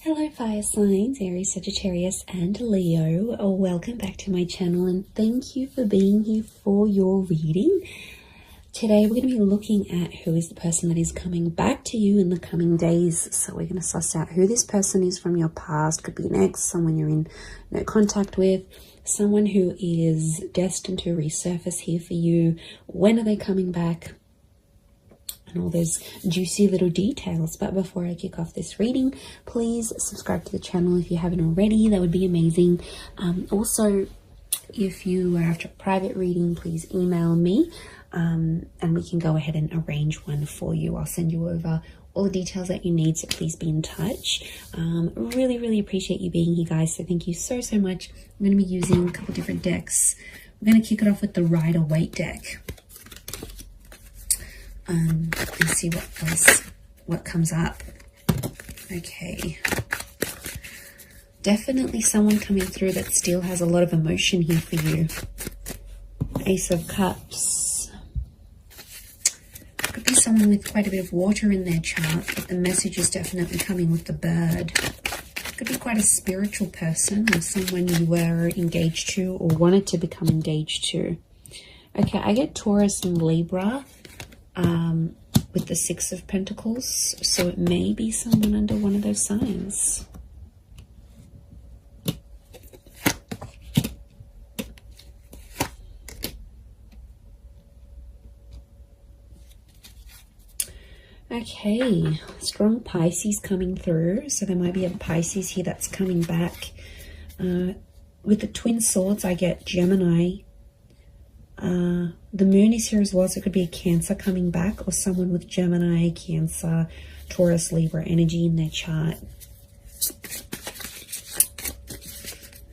Hello fire signs, Aries, Sagittarius and Leo. Welcome back to my channel and thank you for being here for your reading. Today we're going to be looking at who is the person that is coming back to you in the coming days. So we're going to suss out who this person is from your past. Could be an ex, someone you're in no contact with, someone who is destined to resurface here for you. When are they coming back? And all those juicy little details. But before I kick off this reading, please subscribe to the channel if you haven't already. That would be amazing. Also, if you are after a private reading, please email me and we can go ahead and arrange one for you. I'll send you over all the details that you need, so please be in touch. Really appreciate you being here, guys, so thank you so much. I'm going to be using a couple different decks. We're going to kick it off with the Rider-Waite deck. And see what comes up. Okay, definitely someone coming through that still has a lot of emotion here for you. Ace of Cups. Could be someone with quite a bit of water in their chart, but the message is definitely coming with the bird. Could be quite a spiritual person or someone you were engaged to or wanted to become engaged to. Okay, I get Taurus and Libra with the Six of Pentacles, so it may be someone under one of those signs. Okay, strong Pisces coming through, so there might be a Pisces here that's coming back. With the Twin Swords, I get Gemini. The moon is here as well, so it could be a Cancer coming back or someone with Gemini, Cancer, Taurus, Libra energy in their chart.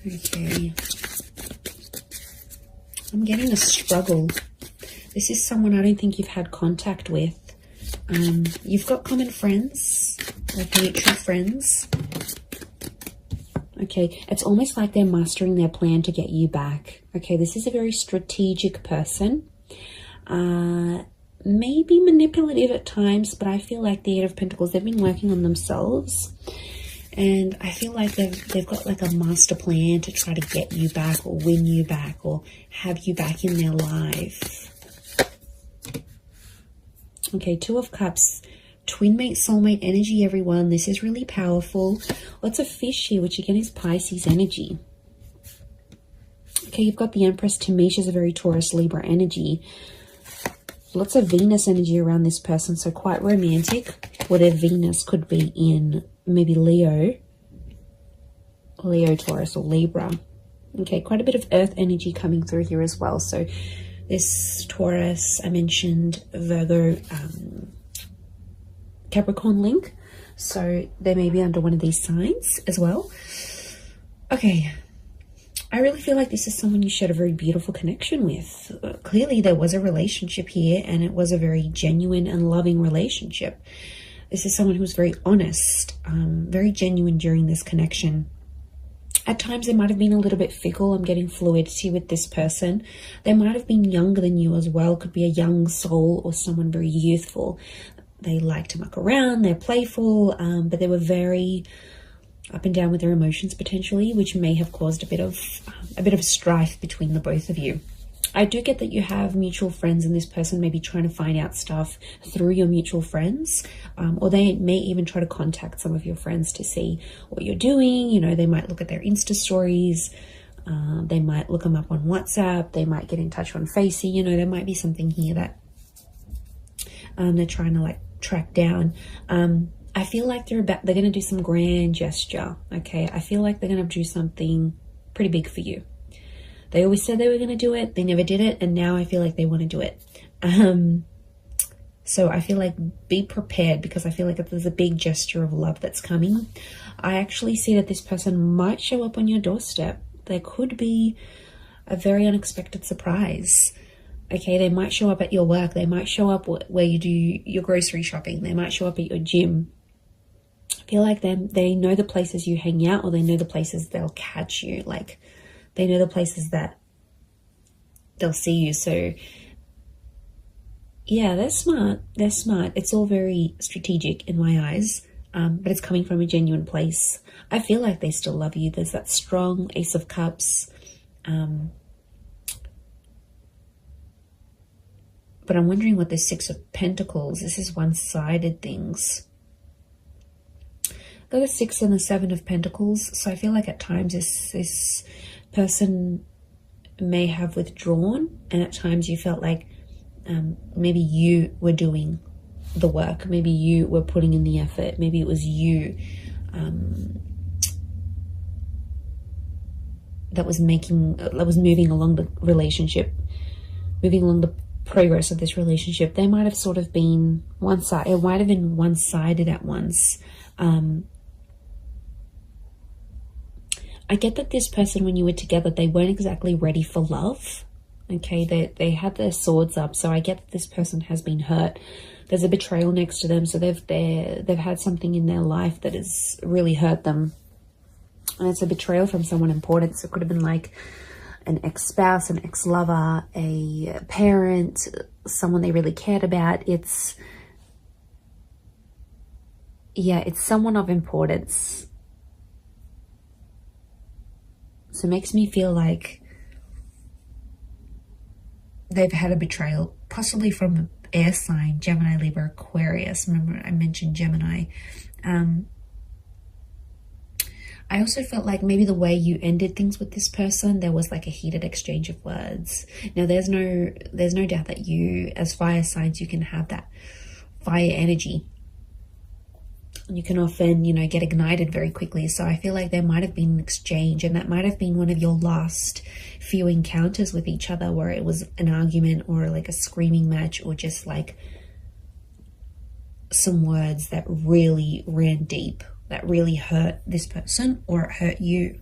Okay. I'm getting a struggle. This is someone I don't think you've had contact with. You've got common friends, like mutual friends. Okay, it's almost like they're mastering their plan to get you back. Okay, this is a very strategic person. Maybe manipulative at times, but I feel like the Eight of Pentacles, they've been working on themselves. And I feel like they've got like a master plan to try to get you back or win you back or have you back in their life. Okay, Two of Cups. Twin mate, soulmate energy, everyone. This is really powerful. Lots of fish here, which again is Pisces energy. Okay, you've got the Empress. To me, she's a very Taurus, Libra energy. Lots of Venus energy around this person, so quite romantic. Or their Venus could be in maybe Leo, Taurus, or Libra. Okay, quite a bit of Earth energy coming through here as well. So this Taurus, I mentioned Virgo, Capricorn link, so they may be under one of these signs as well. Okay, I really feel like this is someone you shared a very beautiful connection with. Clearly there was a relationship here and it was a very genuine and loving relationship. This is someone who was very honest, very genuine during this connection. At times they might have been a little bit fickle. I'm getting fluidity with this person. They might have been younger than you as well. Could be a young soul or someone very youthful. They like to muck around, they're playful, but they were very up and down with their emotions potentially, which may have caused a bit of strife between the both of you. I do get that you have mutual friends and this person may be trying to find out stuff through your mutual friends, or they may even try to contact some of your friends to see what you're doing. You know, they might look at their Insta stories, they might look them up on WhatsApp, they might get in touch on Facey. You know, there might be something here that they're trying to like track down. I feel like they're going to do some grand gesture. Okay, I feel like they're going to do something pretty big for you. They always said they were going to do it, they never did it, and now I feel like they want to do it. So I feel like be prepared, because I feel like there's a big gesture of love that's coming. I actually see that this person might show up on your doorstep. There could be a very unexpected surprise. Okay, they might show up at your work. They might show up where you do your grocery shopping. They might show up at your gym. I feel like they know the places you hang out, or they know the places they'll catch you. Like, they know the places that they'll see you. So yeah, they're smart. They're smart. It's all very strategic in my eyes. but it's coming from a genuine place. I feel like they still love you. There's that strong Ace of Cups. But I'm wondering what this Six of Pentacles, this is one-sided things. Got the Six and the Seven of Pentacles. So I feel like at times this person may have withdrawn, and at times you felt like maybe you were doing the work. Maybe you were putting in the effort. Maybe it was you that was moving along the relationship, moving along the progress of this relationship. They might have sort of been one-sided. It might have been one-sided at once. I get that this person, when you were together, they weren't exactly ready for love. Okay, they had their swords up, so I get that this person has been hurt. There's a betrayal next to them, so they've had something in their life that has really hurt them, and it's a betrayal from someone important. So it could have been like an ex-spouse, an ex-lover, a parent, someone they really cared about. It's someone of importance. So it makes me feel like they've had a betrayal, possibly from an air sign, Gemini, Libra, Aquarius. Remember I mentioned Gemini. I also felt like maybe the way you ended things with this person, there was like a heated exchange of words. Now there's no doubt that you, as fire signs, you can have that fire energy. You can often, get ignited very quickly. So I feel like there might have been an exchange, and that might have been one of your last few encounters with each other, where it was an argument or like a screaming match, or just like some words that really ran deep, that really hurt this person, or it hurt you.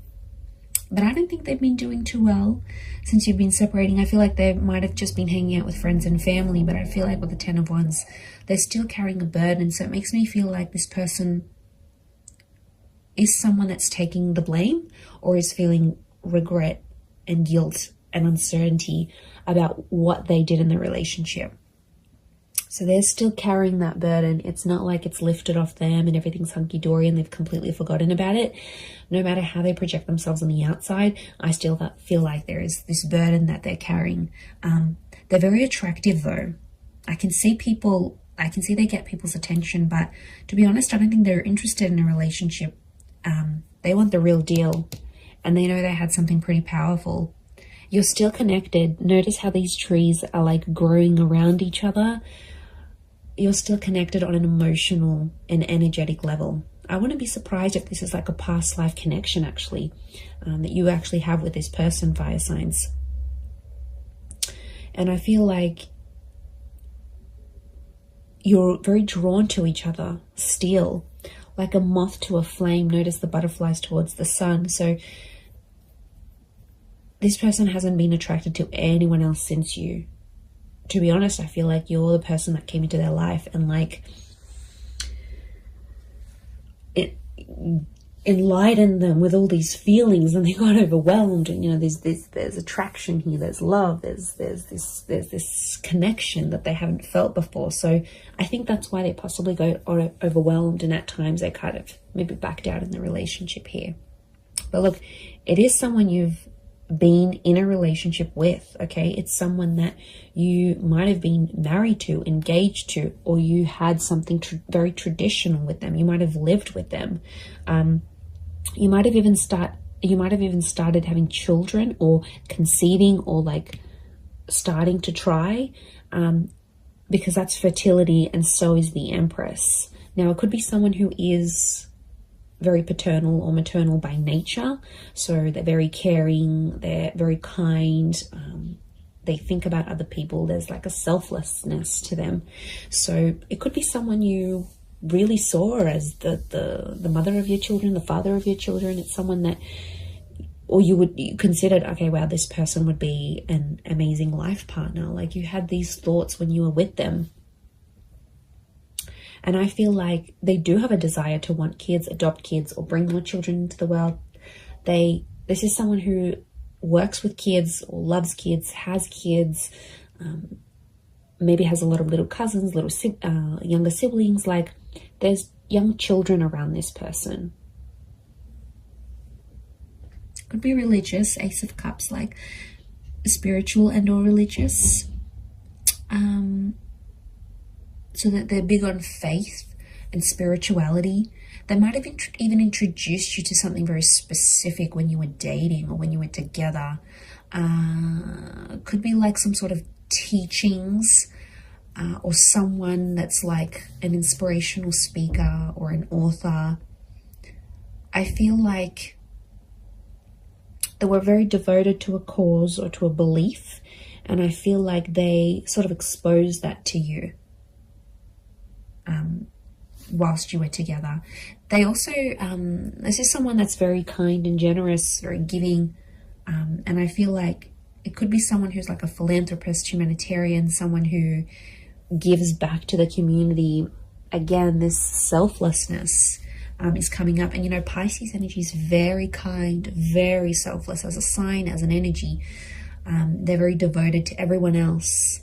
But I don't think they've been doing too well since you've been separating. I feel like they might have just been hanging out with friends and family, but I feel like with the Ten of Wands, they're still carrying a burden. So it makes me feel like this person is someone that's taking the blame, or is feeling regret and guilt and uncertainty about what they did in the relationship. So they're still carrying that burden. It's not like it's lifted off them and everything's hunky-dory and they've completely forgotten about it. No matter how they project themselves on the outside, I still feel like there is this burden that they're carrying. They're very attractive though. I can see they get people's attention, but to be honest, I don't think they're interested in a relationship. They want the real deal, and they know they had something pretty powerful. You're still connected. Notice how these trees are like growing around each other. You're still connected on an emotional and energetic level. I wouldn't be surprised if this is like a past life connection actually, that you actually have with this person, fire signs. And I feel like you're very drawn to each other still, like a moth to a flame. Notice the butterflies towards the sun. So this person hasn't been attracted to anyone else since you. To be honest, I feel like you're the person that came into their life and like it enlightened them with all these feelings, and they got overwhelmed. And there's attraction here, there's love, there's this connection that they haven't felt before. So I think that's why they possibly got overwhelmed, and at times they kind of maybe backed out in the relationship here. But look, it is someone you've been in a relationship with, okay? It's someone that you might have been married to, engaged to, or you had something very traditional with them. You might have lived with them. You might have even started having children, or conceiving, or like starting to try, because that's fertility, and so is the Empress. Now, it could be someone who is very paternal or maternal by nature. So they're very caring, they're very kind, they think about other people. There's like a selflessness to them. So it could be someone you really saw as the mother of your children, the father of your children. It's someone that, or you considered, okay, wow, this person would be an amazing life partner. Like you had these thoughts when you were with them. And I feel like they do have a desire to want kids, adopt kids, or bring more children into the world. This is someone who works with kids, or loves kids, has kids, maybe has a lot of little cousins, younger siblings. Like there's young children around this person. Could be religious, Ace of Cups, like spiritual and or religious. So that they're big on faith and spirituality. They might have even introduced you to something very specific when you were dating or when you were together. Could be like some sort of teachings, or someone that's like an inspirational speaker or an author. I feel like they were very devoted to a cause or to a belief, and I feel like they sort of exposed that to you whilst you were together. They also, this is someone that's very kind and generous, very giving, and I feel like it could be someone who's like a philanthropist, humanitarian, someone who gives back to the community. Again, this selflessness is coming up. And you know, Pisces energy is very kind, very selfless as a sign, as an energy. They're very devoted to everyone else,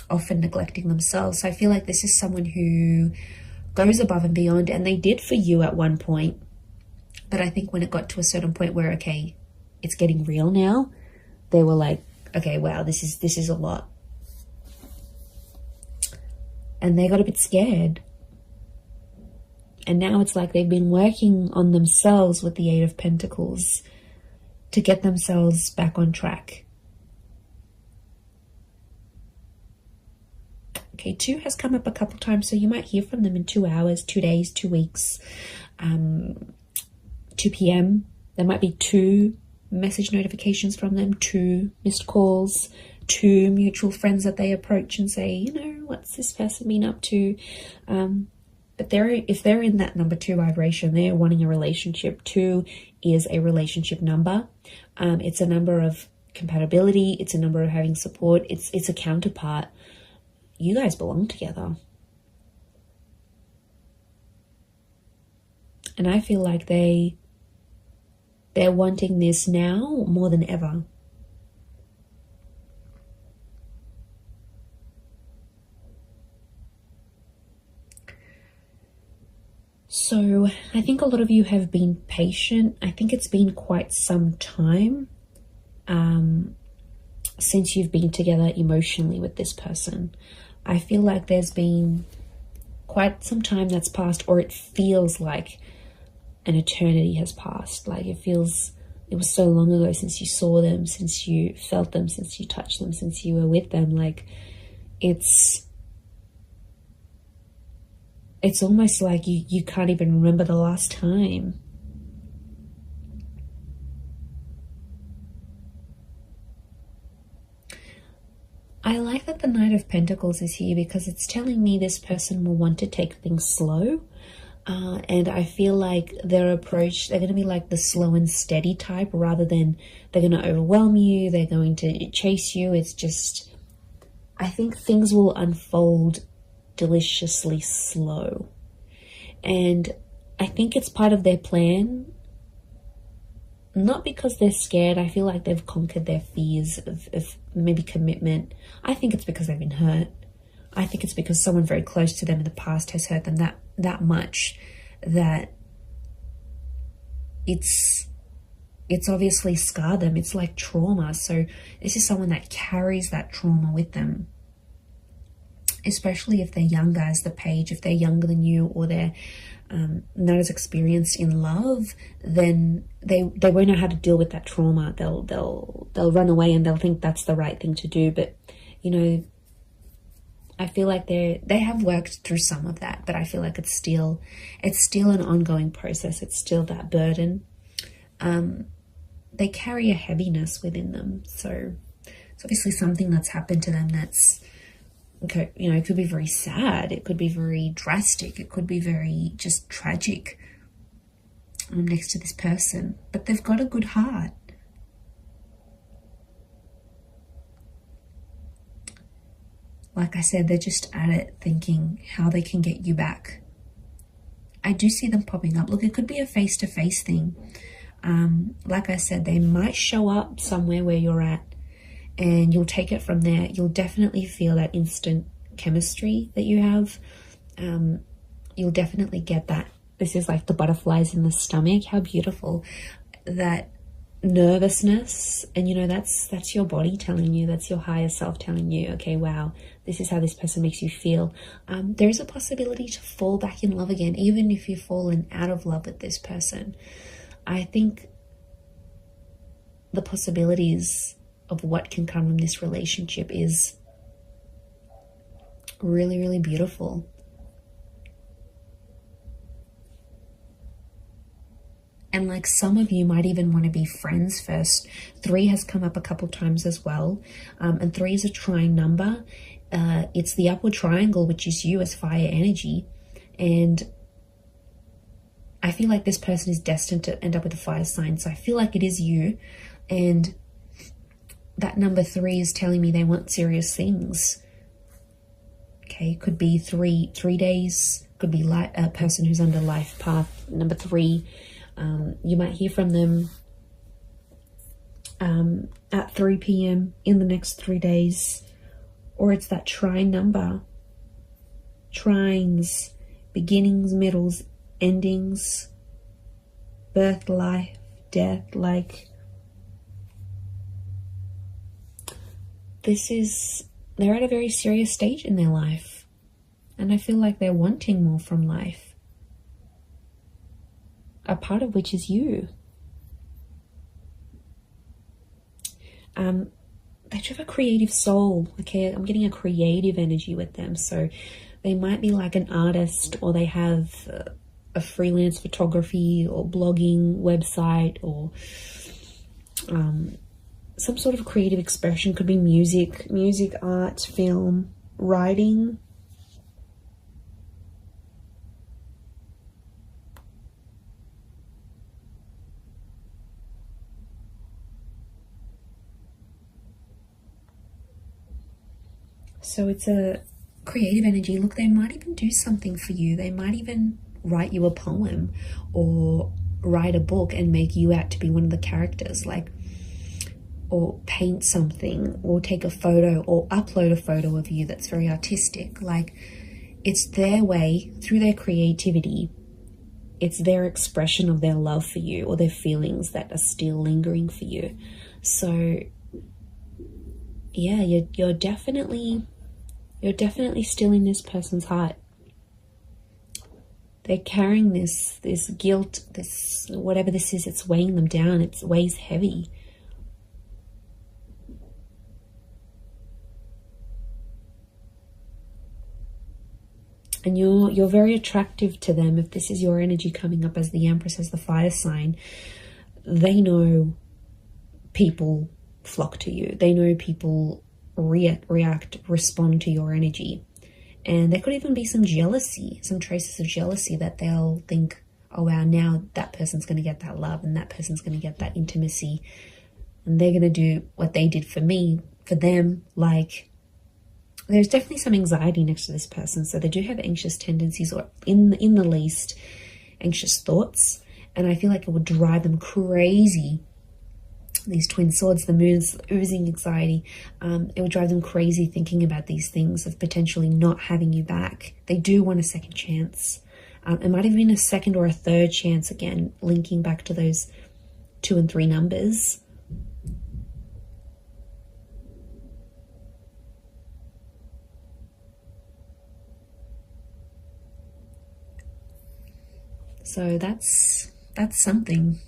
often neglecting themselves. So I feel like this is someone who goes above and beyond, and they did for you at one point. But I think when it got to a certain point where, okay, it's getting real now, they were like, okay, wow, this is a lot. And they got a bit scared. And now it's like they've been working on themselves with the Eight of Pentacles to get themselves back on track. Okay, 2 has come up a couple times, so you might hear from them in 2 hours, 2 days, 2 weeks, 2 p.m. There might be 2 message notifications from them, 2 missed calls, 2 mutual friends that they approach and say, you know, what's this person been up to? But if they're in that number 2 vibration, they're wanting a relationship. 2 is a relationship number. It's a number of compatibility. It's a number of having support. It's a counterpart. You guys belong together. And I feel like they're wanting this now more than ever. So I think a lot of you have been patient. I think it's been quite some time since you've been together emotionally with this person. I feel like there's been quite some time that's passed, or it feels like an eternity has passed. Like it was so long ago since you saw them, since you felt them, since you touched them, since you were with them. Like it's almost like you can't even remember the last time. I like that the Knight of Pentacles is here because it's telling me this person will want to take things slow. And I feel like their approach, they're going to be like the slow and steady type rather than they're going to overwhelm you. They're going to chase you. It's just, I think things will unfold deliciously slow. And I think it's part of their plan. Not because they're scared. I feel like they've conquered their fears of maybe commitment. I think it's because they've been hurt. I think it's because someone very close to them in the past has hurt them that much that it's obviously scarred them. It's like trauma. So this is someone that carries that trauma with them. Especially if they're younger as the Page, if they're younger than you, or they're not as experienced in love, then they won't know how to deal with that trauma. They'll run away and they'll think that's the right thing to do. But you know, I feel like they have worked through some of that, but I feel like it's still an ongoing process. It's still that burden. They carry a heaviness within them, so it's obviously something that's happened to them that's, okay, you know, it could be very sad, it could be very drastic, it could be very just tragic next to this person, but they've got a good heart. Like I said, they're just at it thinking how they can get you back. I do see them popping up. Look, it could be a face-to-face thing. Like I said, they might show up somewhere where you're at, and you'll take it from there. You'll definitely feel that instant chemistry that you have. you'll definitely get that. This is like the butterflies in the stomach. How beautiful. That nervousness, and you know, that's your body telling you, that's your higher self telling you, okay, wow, this is how this person makes you feel. There is a possibility to fall back in love again, even if you've fallen out of love with this person. I think the possibilities of what can come from this relationship is really, really beautiful. And like some of you might even want to be friends first. 3 has come up a couple times as well. And 3 is a trine number. It's the upward triangle, which is you as fire energy. And I feel like this person is destined to end up with a fire sign. So I feel like it is you. And that number 3 is telling me they want serious things. Okay, could be 3 days. Could be a person who's under life path. Number 3. You might hear from them at 3 p.m. in the next 3 days. Or it's that trine number. Trines, beginnings, middles, endings, birth, life, death. Like, they're at a very serious stage in their life. And I feel like they're wanting more from life. A part of which is you. They have a creative soul. Okay, I'm getting a creative energy with them. So they might be like an artist, or they have a freelance photography or blogging website, or some sort of creative expression. Could be music, art, film, writing. So it's a creative energy. Look, they might even do something for you. They might even write you a poem or write a book and make you out to be one of the characters, like, or paint something, or take a photo, or upload a photo of you that's very artistic. Like, it's their way, through their creativity, it's their expression of their love for you, or their feelings that are still lingering for you. So yeah, you're definitely still in this person's heart. They're carrying this guilt, this whatever this is, it's weighing them down. It weighs heavy. And you're very attractive to them. If this is your energy coming up as the Empress, as the fire sign, they know people flock to you. They know people react, respond to your energy. And there could even be some jealousy, some traces of jealousy, that they'll think, oh wow, now that person's going to get that love, and that person's going to get that intimacy, and they're going to do what they did for me, for them. Like, there's definitely some anxiety next to this person. So they do have anxious tendencies, or in the least, anxious thoughts. And I feel like it would drive them crazy. These twin swords, the moon's oozing anxiety. It would drive them crazy thinking about these things of potentially not having you back. They do want a second chance. It might have been a second or a third chance, again, linking back to those 2 and 3 numbers. So that's something.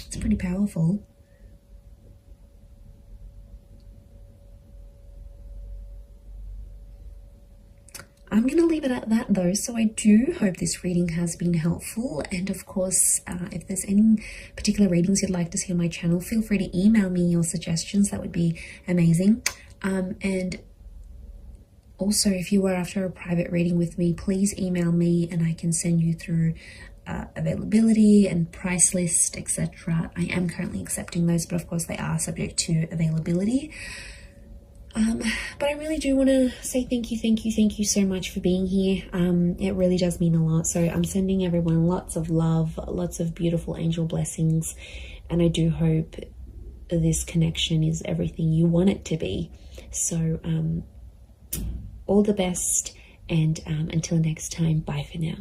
It's pretty powerful. I'm going to leave it at that though. So I do hope this reading has been helpful. And of course, if there's any particular readings you'd like to see on my channel, feel free to email me your suggestions. That would be amazing. And also, if you were after a private reading with me, please email me and I can send you through availability and price list, etc. I am currently accepting those, but of course they are subject to availability. But I really do want to say thank you so much for being here. It really does mean a lot. So I'm sending everyone lots of love, lots of beautiful angel blessings, and I do hope this connection is everything you want it to be. So all the best, And until next time, bye for now.